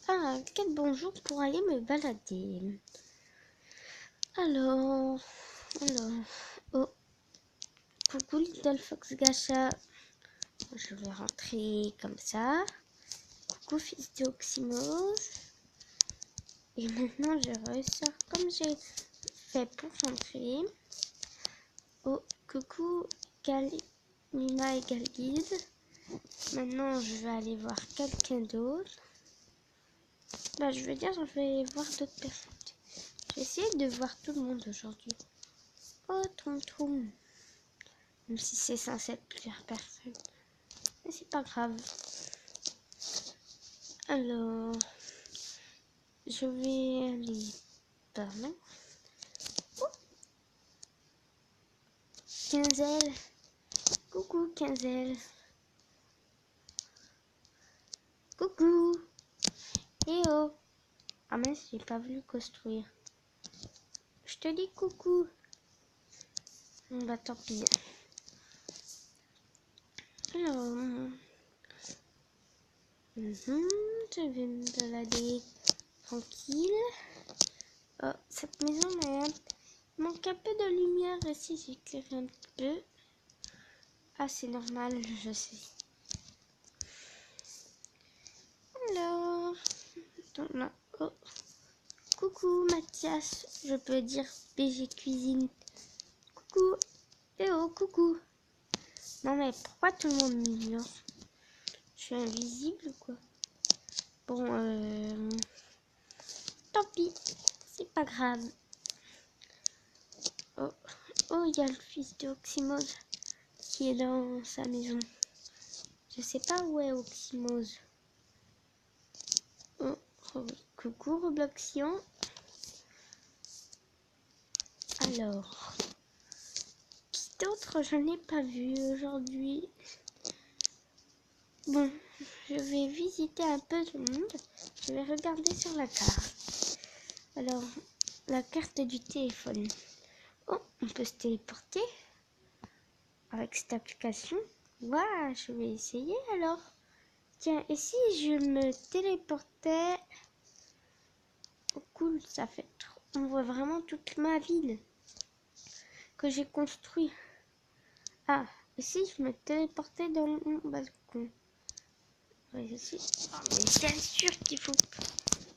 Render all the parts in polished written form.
Ah, quel bon jour pour aller me balader. Alors, oh, coucou Little Fox Gacha. Je vais rentrer comme ça. Coucou fils de Oxymose. Et maintenant je ressors comme j'ai fait pour rentrer. Oh, coucou Galina et Galguide. Maintenant je vais aller voir quelqu'un d'autre. Je vais voir d'autres personnes. Je vais essayer de voir tout le monde aujourd'hui. Oh, Troum. Même si c'est censé être plusieurs personnes. Mais c'est pas grave. Alors, je vais aller par là. Oh, Quinzel. Coucou, Quinzel. Coucou. Eh oh. Ah mince, j'ai pas voulu construire. Je te dis coucou. Bah tant pis. Alors, je vais me balader tranquille. Oh, cette maison manque un peu de lumière ici, j'éclaire un petit peu. Ah, c'est normal, je sais. Alors, donc là, oh. Coucou Mathias, je peux dire BG Cuisine. Coucou, eh oh, coucou. Non mais pourquoi tout le monde m'ignore? Je suis invisible ou quoi? Bon, tant pis, c'est pas grave. Oh, il y a le fils de Oxymose qui est dans sa maison. Je sais pas où est Oxymose. Oh, coucou Robloxion. Alors, qui d'autre je n'ai pas vu aujourd'hui? Bon, je vais visiter un peu tout le monde. Je vais regarder sur la carte. Alors, la carte du téléphone. Oh, on peut se téléporter avec cette application. Waouh, je vais essayer alors. Tiens, et si je me téléportais? Oh, cool, ça fait trop. On voit vraiment toute ma ville que j'ai construite. Ah, et si je me téléportais dans mon balcon? Ouais, ici. Oh, mais bien sûr qu'il faut.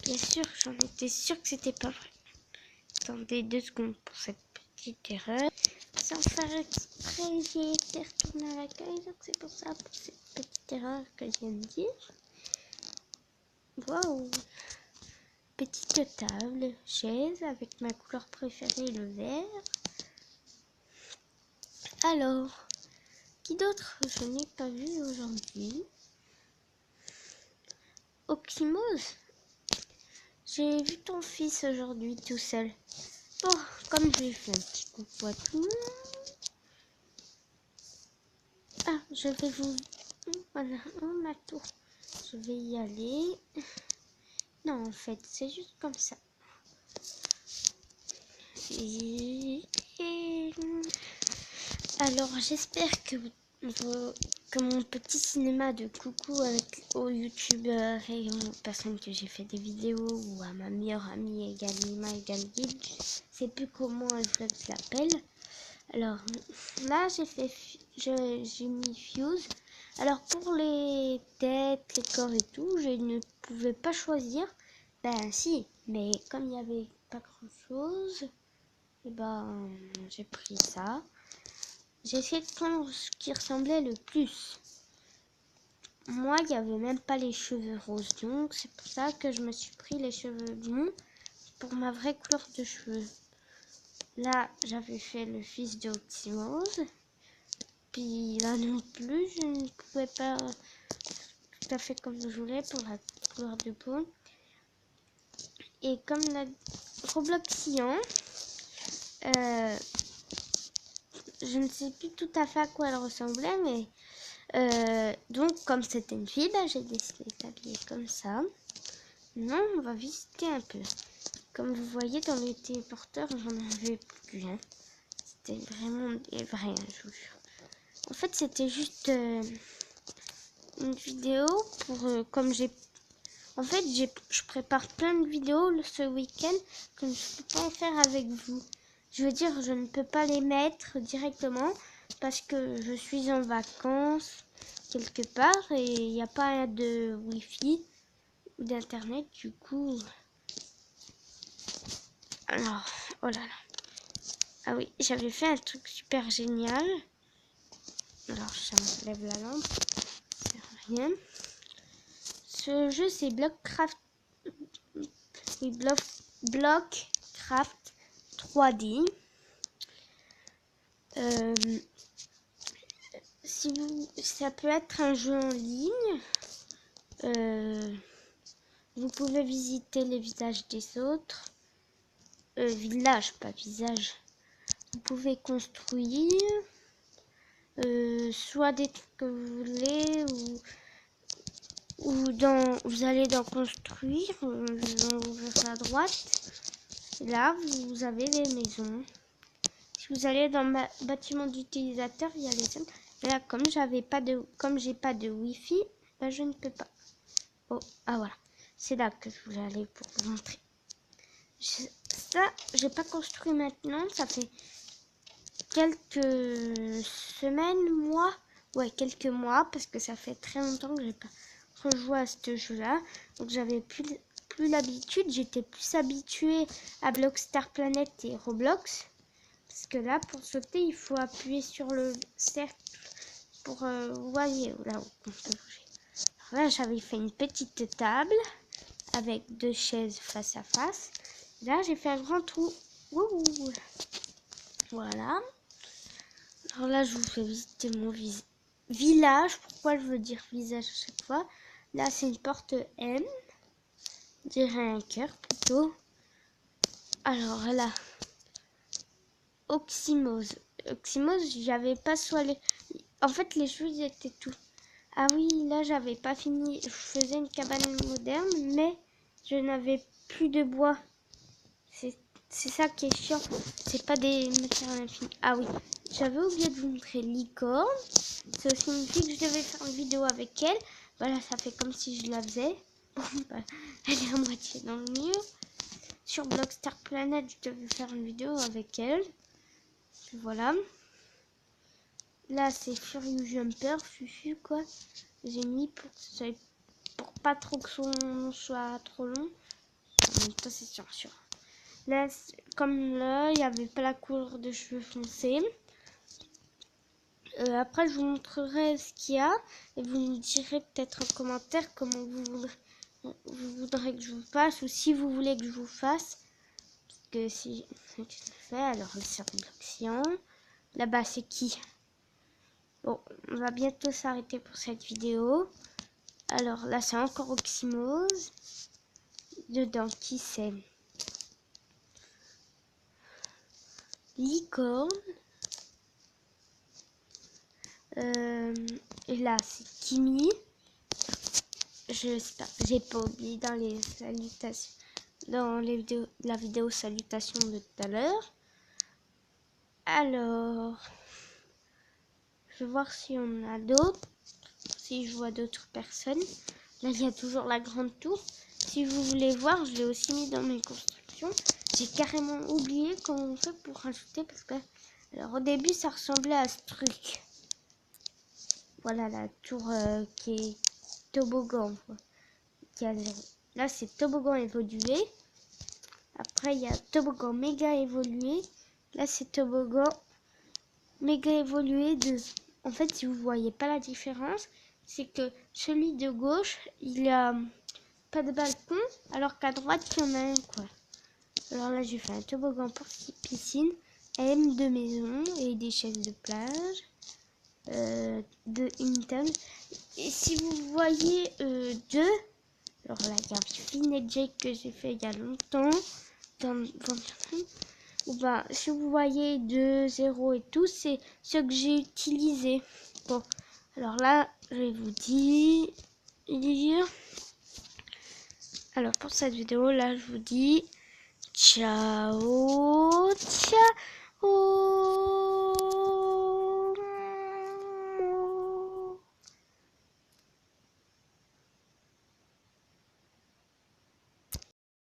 Bien sûr, j'en étais sûre que c'était pas vrai. Attendez 2 secondes pour cette petite erreur. Sans faire exprès, j'ai été retournée à l'accueil, donc c'est pour ça, pour cette petite erreur que je viens de dire. Waouh! Petite table, chaise avec ma couleur préférée, le vert. Alors, qui d'autre je n'ai pas vu aujourd'hui? Oxymose? J'ai vu ton fils aujourd'hui tout seul. Bon, comme je lui ai fait un petit coucou à tout le monde. Ah, je vais vous... Voilà, ma tour. Je vais y aller. Non, en fait, c'est juste comme ça. Alors, j'espère que mon petit cinéma de coucou aux youtubeurs et aux personnes que j'ai fait des vidéos ou à ma meilleure amie Egalima Egalguide, je sais plus comment elle s'appelle. Alors là j'ai mis Fuse. Alors pour les têtes, les corps et tout, je ne pouvais pas choisir. Ben si, mais comme il n'y avait pas grand chose, et ben j'ai pris ça. J'ai essayé de prendre ce qui ressemblait le plus. Moi, il n'y avait même pas les cheveux roses, donc c'est pour ça que je me suis pris les cheveux blonds pour ma vraie couleur de cheveux. Là, j'avais fait le fils de Oxymose. Puis là non plus, je ne pouvais pas tout à fait comme je voulais pour la couleur de peau. Et comme la Robloxion, je ne sais plus tout à fait à quoi elle ressemblait, mais donc comme c'était une fille, j'ai décidé d'habiller comme ça. Non, on va visiter un peu. Comme vous voyez dans les téléporteurs, j'en avais plus. C'était vraiment des vrais, je vous jure. En fait, c'était juste une vidéo pour comme j'ai En fait, je prépare plein de vidéos ce week-end que je ne peux pas en faire avec vous. Je veux dire, je ne peux pas les mettre directement parce que je suis en vacances quelque part et il n'y a pas de Wi-Fi ou d'internet. Du coup, alors, oh là là. Ah oui, j'avais fait un truc super génial. Alors, j'enlève la lampe. C'est rien. Ce jeu, c'est Blockcraft. Oui, Blockcraft 3D. Ça peut être un jeu en ligne. Vous pouvez visiter les visages des autres. Village, pas visage. Vous pouvez construire. Soit des trucs que vous voulez vous allez dans construire, vers la droite. Là, vous avez les maisons. Si vous allez dans bâtiment d'utilisateur, il y a les zones. Là, comme j'ai pas de Wi-Fi, ben, je ne peux pas. Oh, ah voilà. C'est là que je voulais aller pour vous montrer. Ça, j'ai pas construit maintenant. Ça fait quelques semaines, mois. Ouais, quelques mois, parce que ça fait très longtemps que j'ai pas rejoué à ce jeu-là. Donc j'avais plus l'habitude. J'étais plus habituée à Blockstar Planet et Roblox. Parce que là, pour sauter, il faut appuyer sur le cercle pour, vous voyez, là où on peut bouger. Alors là, j'avais fait une petite table avec 2 chaises face à face. Là, j'ai fait un grand trou. Wouhou. Voilà. Alors là, je vous fais visiter mon village. Pourquoi je veux dire visage à chaque fois? Là, c'est une porte M. Je dirais un cœur plutôt. Alors là, Oxymose. Oxymose, j'avais pas soigné. En fait, les choses étaient tout. Ah oui, là, j'avais pas fini. Je faisais une cabane moderne, mais je n'avais plus de bois. C'est ça qui est chiant. C'est pas des matériaux infinis. Ah oui, j'avais oublié de vous montrer licorne. Ça signifie que je devais faire une vidéo avec elle. Voilà, ça fait comme si je la faisais. Elle est à moitié dans le mur. Sur Blockstar Planet, je devais faire une vidéo avec elle. Voilà. Là, c'est Furious Jumper, Fufu, quoi. J'ai mis pour pas trop que son nom soit trop long. En même temps, c'est sûr. Là, comme là, il n'y avait pas la couleur de cheveux foncés. Après, je vous montrerai ce qu'il y a. Et vous me direz peut-être en commentaire comment vous voudrez que je vous fasse. Ou si vous voulez que je vous fasse. Parce que si je le fais, alors le cercle d'action. Là-bas, c'est qui? Bon, on va bientôt s'arrêter pour cette vidéo. Alors là, c'est encore Oxymose. Dedans, qui c'est? Licorne. Et là, c'est Kimi. J'espère que j'ai pas oublié dans les salutations, dans la vidéo salutation de tout à l'heure. Alors, je vais voir si on a d'autres. Si je vois d'autres personnes. Là, il y a toujours la grande tour. Si vous voulez voir, je l'ai aussi mis dans mes constructions. J'ai carrément oublié comment on fait pour rajouter parce que, alors au début, ça ressemblait à ce truc. Voilà la tour qui est toboggan. Qui a 0. Là, c'est toboggan évolué. Après, il y a toboggan méga évolué. Là, c'est toboggan méga évolué 2. En fait, si vous voyez pas la différence, c'est que celui de gauche, il a pas de balcon, alors qu'à droite, il y en a un, quoi. Alors là, j'ai fait un toboggan pour piscine, M de maison et des chaises de plage, de une table. Et si vous voyez deux, alors là, il y a un Finn et Jake que j'ai fait il y a longtemps, ou ben, si vous voyez 2, 0 et tout, c'est ce que j'ai utilisé. Bon, alors là, je vais vous dire. Alors pour cette vidéo, là, je vous dis ciao, ciao.